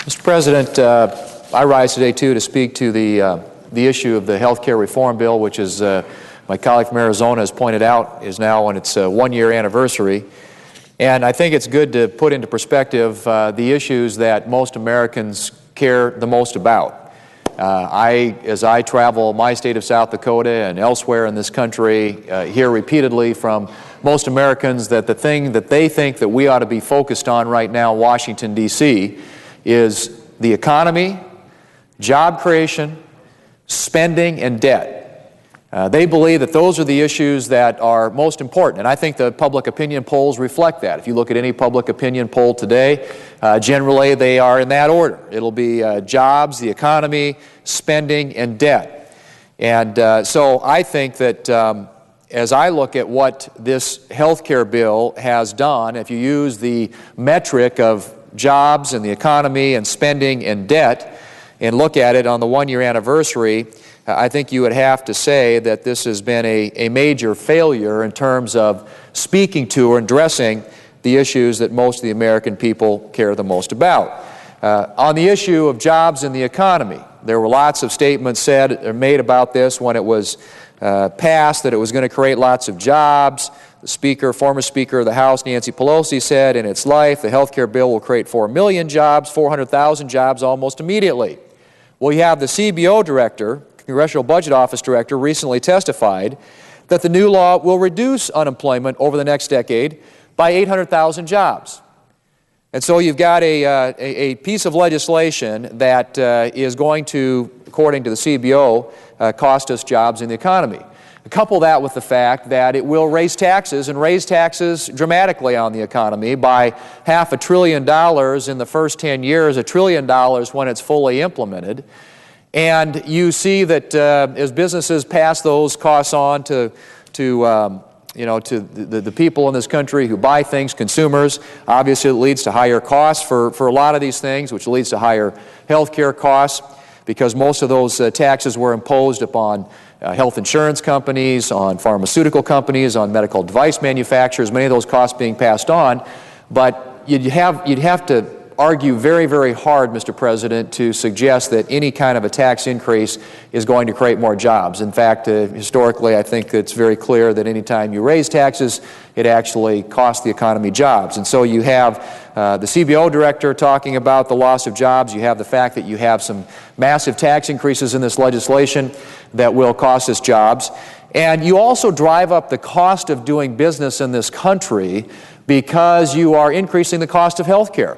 Mr. President, I rise today, too, to speak to the issue of the health care reform bill, which, as my colleague from Arizona has pointed out, is now on its one-year anniversary. And I think it's good to put into perspective the issues that most Americans care the most about. As I travel my state of South Dakota and elsewhere in this country, hear repeatedly from most Americans that the thing that they think that we ought to be focused on right now in Washington, D.C., is the economy, job creation, spending, and debt. They believe that those are the issues that are most important, and I think the public opinion polls reflect that. If you look at any public opinion poll today, generally they are in that order. It'll be jobs, the economy, spending, and debt. And so I think that as I look at what this health care bill has done, if you use the metric of jobs and the economy and spending and debt and look at it on the one-year anniversary, I think you would have to say that this has been a major failure in terms of speaking to or addressing the issues that most of the American people care the most about. On the issue of jobs and the economy, there were lots of statements said or made about this when it was passed, that it was going to create lots of jobs. The former Speaker of the House, Nancy Pelosi, said in its life the health care bill will create 4 million jobs, 400,000 jobs almost immediately. Well, you have the CBO director, Congressional Budget Office director, recently testified that the new law will reduce unemployment over the next decade by 800,000 jobs. And so you've got a piece of legislation that is going to, according to the CBO, cost us jobs in the economy. Couple that with the fact that it will raise taxes, and raise taxes dramatically on the economy by $500 billion in the first 10 years, $1 trillion when it's fully implemented. And you see that as businesses pass those costs on to the people in this country who buy things, consumers, obviously it leads to higher costs for a lot of these things, which leads to higher health care costs, because most of those taxes were imposed upon health insurance companies, on pharmaceutical companies, on medical device manufacturers, many of those costs being passed on. But you'd have to argue very, very hard, Mr. President, to suggest that any kind of a tax increase is going to create more jobs. In fact, historically, I think it's very clear that any time you raise taxes, it actually costs the economy jobs. And so you have the CBO director talking about the loss of jobs. You have the fact that you have some massive tax increases in this legislation that will cost us jobs. And you also drive up the cost of doing business in this country because you are increasing the cost of health care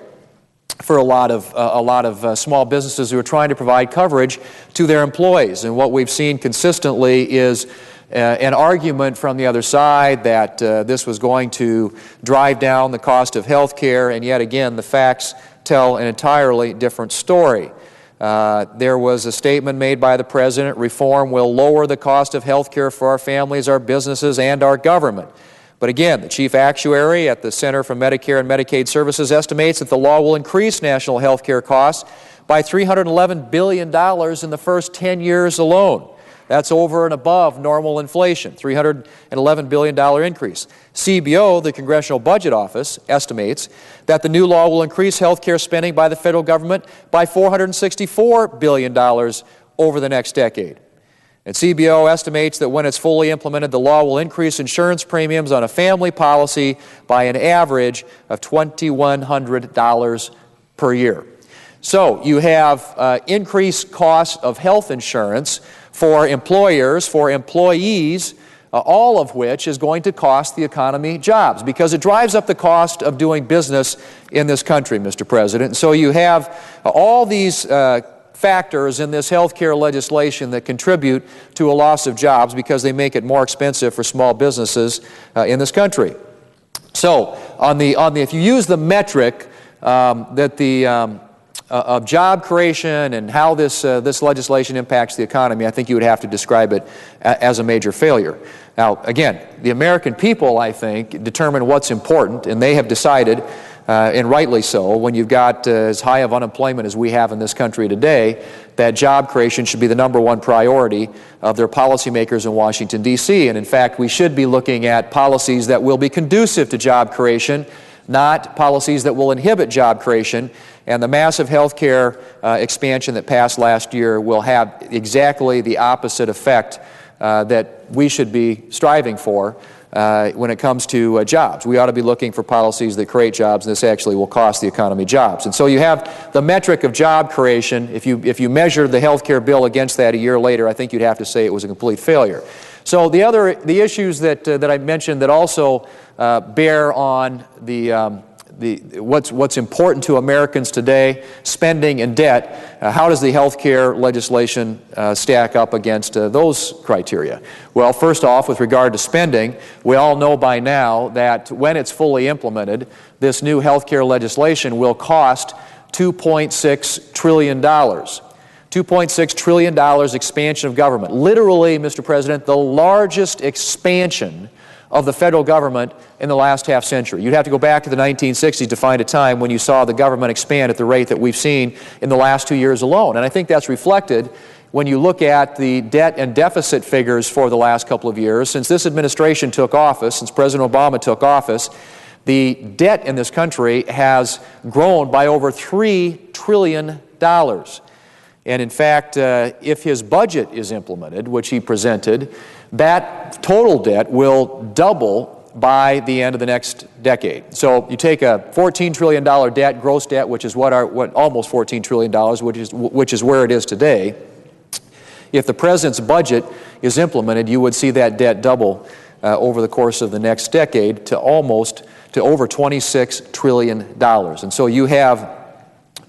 for a lot of small businesses who are trying to provide coverage to their employees. And what we've seen consistently is an argument from the other side that this was going to drive down the cost of health care, and yet again the facts tell an entirely different story. There was a statement made by the President: reform will lower the cost of health care for our families, our businesses, and our government. But again, the chief actuary at the Center for Medicare and Medicaid Services estimates that the law will increase national health care costs by $311 billion in the first 10 years alone. That's over and above normal inflation, $311 billion increase. CBO, the Congressional Budget Office, estimates that the new law will increase health care spending by the federal government by $464 billion over the next decade. And CBO estimates that when it's fully implemented, the law will increase insurance premiums on a family policy by an average of $2,100 per year. So you have increased costs of health insurance for employers, for employees, all of which is going to cost the economy jobs, because it drives up the cost of doing business in this country, Mr. President. And so you have all these factors in this health care legislation that contribute to a loss of jobs because they make it more expensive for small businesses in this country. So if you use the metric of job creation and how this legislation impacts the economy, I think you would have to describe it as a major failure. Now, again, the American people, I think, determine what's important, and they have decided, and rightly so, when you've got as high of unemployment as we have in this country today, that job creation should be the #1 priority of their policymakers in Washington, D.C. And in fact, we should be looking at policies that will be conducive to job creation, not policies that will inhibit job creation. And the massive health care expansion that passed last year will have exactly the opposite effect that we should be striving for when it comes to jobs. We ought to be looking for policies that create jobs, and this actually will cost the economy jobs. And so you have the metric of job creation. If you measure the health care bill against that a year later, I think you'd have to say it was a complete failure. So the issues that I mentioned that also bear on what's important to Americans today, spending and debt, how does the health care legislation stack up against those criteria? Well, first off, with regard to spending, we all know by now that when it's fully implemented, this new health care legislation will cost $2.6 trillion. $2.6 trillion expansion of government. Literally, Mr. President, the largest expansion of the federal government in the last half century. You'd have to go back to the 1960s to find a time when you saw the government expand at the rate that we've seen in the last 2 years alone. And I think that's reflected when you look at the debt and deficit figures for the last couple of years. Since this administration took office, since President Obama took office, the debt in this country has grown by over $3 trillion. And in fact, if his budget is implemented, which he presented, that total debt will double by the end of the next decade. So you take a $14 trillion debt, gross debt, which is almost $14 trillion, which is where it is today. If the president's budget is implemented, you would see that debt double over the course of the next decade to over $26 trillion. And so you have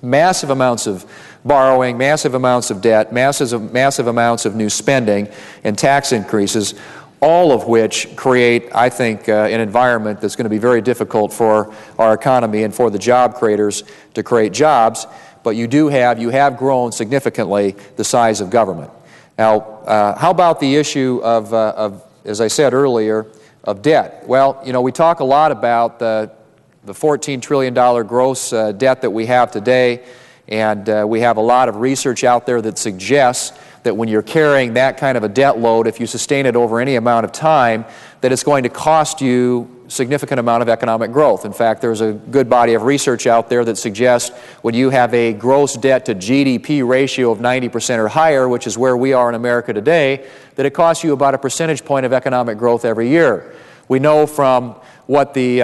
massive amounts of borrowing, massive amounts of debt, massive amounts of new spending and tax increases, all of which create, I think, an environment that's going to be very difficult for our economy and for the job creators to create jobs. But you have grown significantly the size of government. Now, how about the issue of, as I said earlier, of debt? Well, we talk a lot about the $14 trillion gross debt that we have today. And we have a lot of research out there that suggests that when you're carrying that kind of a debt load, if you sustain it over any amount of time, that it's going to cost you a significant amount of economic growth. In fact, there's a good body of research out there that suggests when you have a gross debt to GDP ratio of 90% or higher, which is where we are in America today, that it costs you about a percentage point of economic growth every year. We know from what the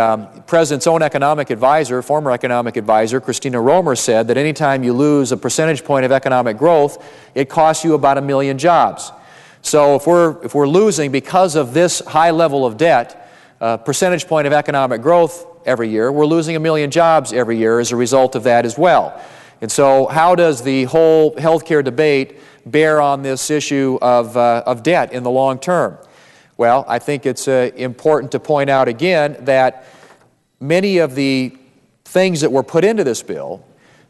President's own economic advisor, former economic advisor, Christina Romer, said, that anytime you lose a percentage point of economic growth, it costs you about 1 million jobs. So if we're losing, because of this high level of debt, a percentage point of economic growth every year, we're losing 1 million jobs every year as a result of that as well. And so how does the whole healthcare debate bear on this issue of debt in the long term? Well, I think it's important to point out again that many of the things that were put into this bill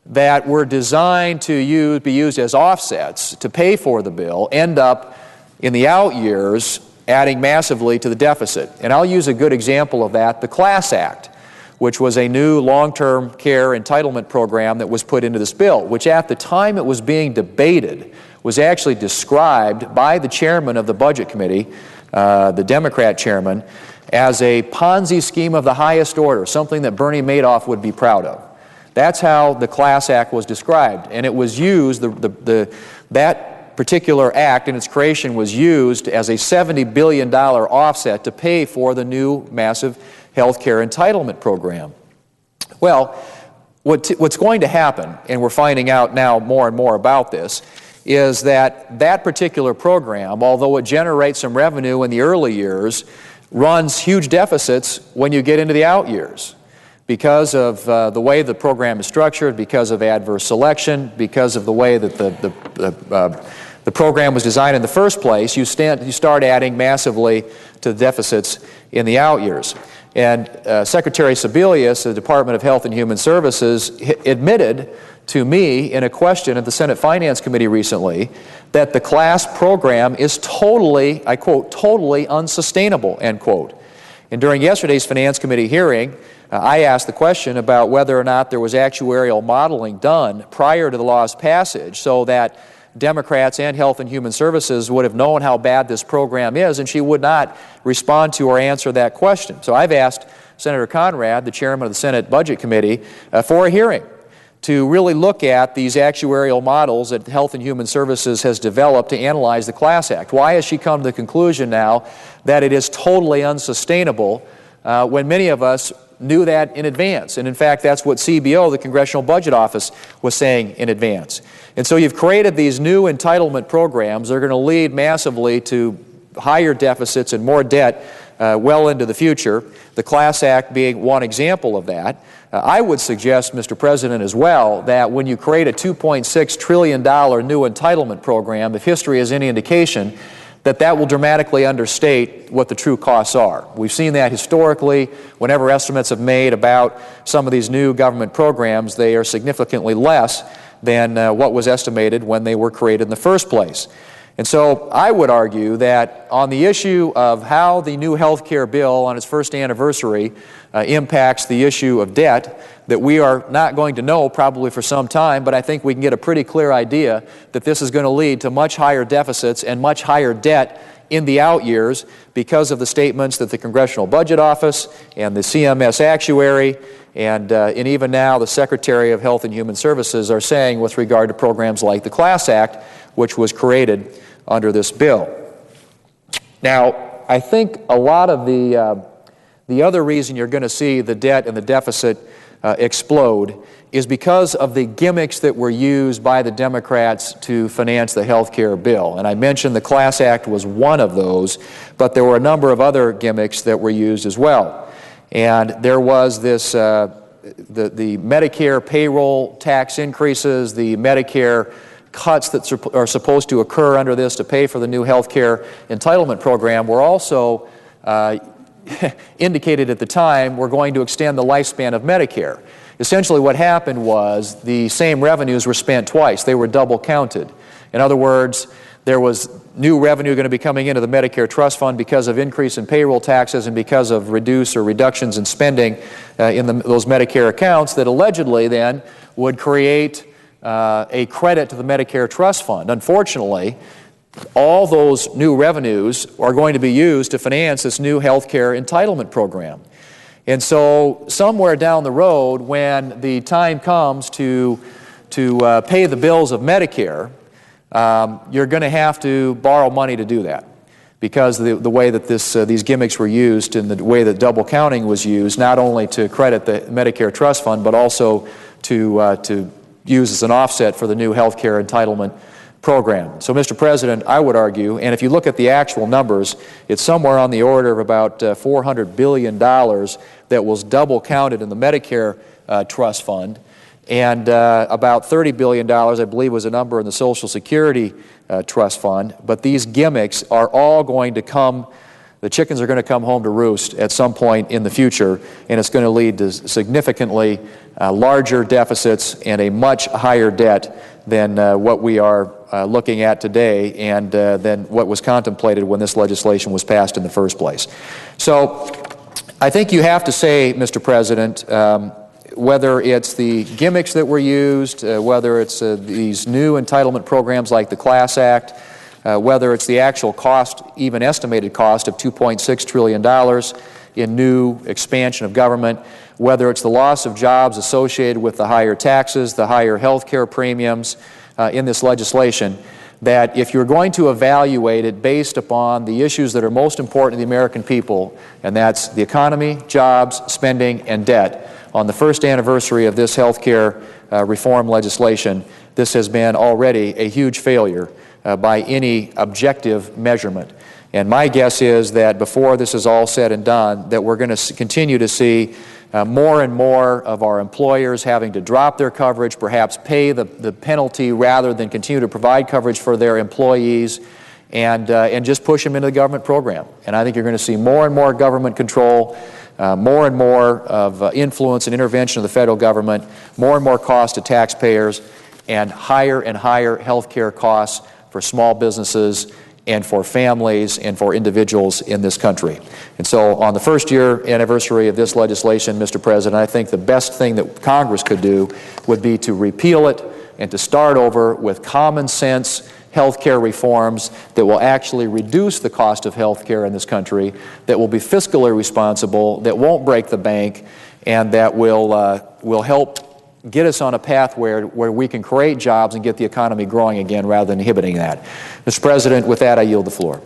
that were designed to be used as offsets to pay for the bill end up in the out years adding massively to the deficit. And I'll use a good example of that, the CLASS Act, which was a new long-term care entitlement program that was put into this bill, which at the time it was being debated was actually described by the chairman of the Budget Committee, the Democrat chairman, as a Ponzi scheme of the highest order, something that Bernie Madoff would be proud of. That's how the CLASS Act was described, and it was used, that particular act in its creation was used as a $70 billion offset to pay for the new massive health care entitlement program. Well, what's going to happen, and we're finding out now more and more about this, is that particular program, although it generates some revenue in the early years, runs huge deficits when you get into the out years because of the way the program is structured, because of adverse selection, because of the way that the program was designed in the first place. You start adding massively to the deficits in the out years. And Secretary Sebelius, the Department of Health and Human Services, admitted to me in a question at the Senate Finance Committee recently that the CLASS program is totally, I quote, totally unsustainable, end quote. And during yesterday's Finance Committee hearing, I asked the question about whether or not there was actuarial modeling done prior to the law's passage so that Democrats and Health and Human Services would have known how bad this program is, and she would not respond to or answer that question. So I've asked Senator Conrad, the chairman of the Senate Budget Committee, for a hearing to really look at these actuarial models that Health and Human Services has developed to analyze the Class Act. Why has she come to the conclusion now that it is totally unsustainable when many of us knew that in advance? And in fact, that's what CBO, the Congressional Budget Office, was saying in advance. And so you've created these new entitlement programs that are going to lead massively to higher deficits and more debt well into the future, the Class Act being one example of that. I would suggest, Mr. President, as well, that when you create a $2.6 trillion new entitlement program, if history is any indication, that will dramatically understate what the true costs are. We've seen that historically. Whenever estimates have made about some of these new government programs, they are significantly less than what was estimated when they were created in the first place. And so I would argue that on the issue of how the new health care bill on its first anniversary impacts the issue of debt, that we are not going to know probably for some time, but I think we can get a pretty clear idea that this is going to lead to much higher deficits and much higher debt in the out years because of the statements that the Congressional Budget Office and the CMS actuary and even now the Secretary of Health and Human Services are saying with regard to programs like the Class Act, which was created under this bill. Now, I think a lot of the other reason you're going to see the debt and the deficit explode is because of the gimmicks that were used by the Democrats to finance the health care bill. And I mentioned the Class Act was one of those, but there were a number of other gimmicks that were used as well. And there was this, the Medicare payroll tax increases, the Medicare cuts that are supposed to occur under this to pay for the new health care entitlement program were also indicated at the time were going to extend the lifespan of Medicare. Essentially what happened was the same revenues were spent twice. They were double counted. In other words, there was new revenue going to be coming into the Medicare Trust Fund because of increase in payroll taxes and because of reductions in spending in those Medicare accounts that allegedly then would create a credit to the Medicare Trust Fund. Unfortunately, all those new revenues are going to be used to finance this new health care entitlement program. And so somewhere down the road, when the time comes to pay the bills of Medicare, you're going to have to borrow money to do that, because the way that these gimmicks were used and the way that double counting was used, not only to credit the Medicare Trust Fund, but also to use as an offset for the new health care entitlement program. So, Mr. President, I would argue, and if you look at the actual numbers, it's somewhere on the order of about $400 billion that was double counted in the Medicare Trust Fund, and about $30 billion, I believe, was a number in the Social Security Trust Fund. But these gimmicks are all going to come, the chickens are going to come home to roost at some point in the future, and it's going to lead to significantly larger deficits and a much higher debt than what we are looking at today and than what was contemplated when this legislation was passed in the first place. So I think you have to say, Mr. President, whether it's the gimmicks that were used, whether it's these new entitlement programs like the Class Act, whether it's the actual cost, even estimated cost of $2.6 trillion in new expansion of government, whether it's the loss of jobs associated with the higher taxes, the higher health care premiums in this legislation, that if you're going to evaluate it based upon the issues that are most important to the American people, and that's the economy, jobs, spending, and debt, on the first anniversary of this health care reform legislation, this has been already a huge failure by any objective measurement. And my guess is that before this is all said and done, that we're going to continue to see more and more of our employers having to drop their coverage, perhaps pay the penalty rather than continue to provide coverage for their employees, and just push them into the government program. And I think you're going to see more and more government control, more and more of influence and intervention of the federal government, more and more cost to taxpayers, and higher health care costs for small businesses and for families and for individuals in this country. And so on the first year anniversary of this legislation, Mr. President, I think the best thing that Congress could do would be to repeal it and to start over with common sense health care reforms that will actually reduce the cost of health care in this country, that will be fiscally responsible, that won't break the bank, and that will help get us on a path where we can create jobs and get the economy growing again rather than inhibiting that. Mr. President, with that, I yield the floor.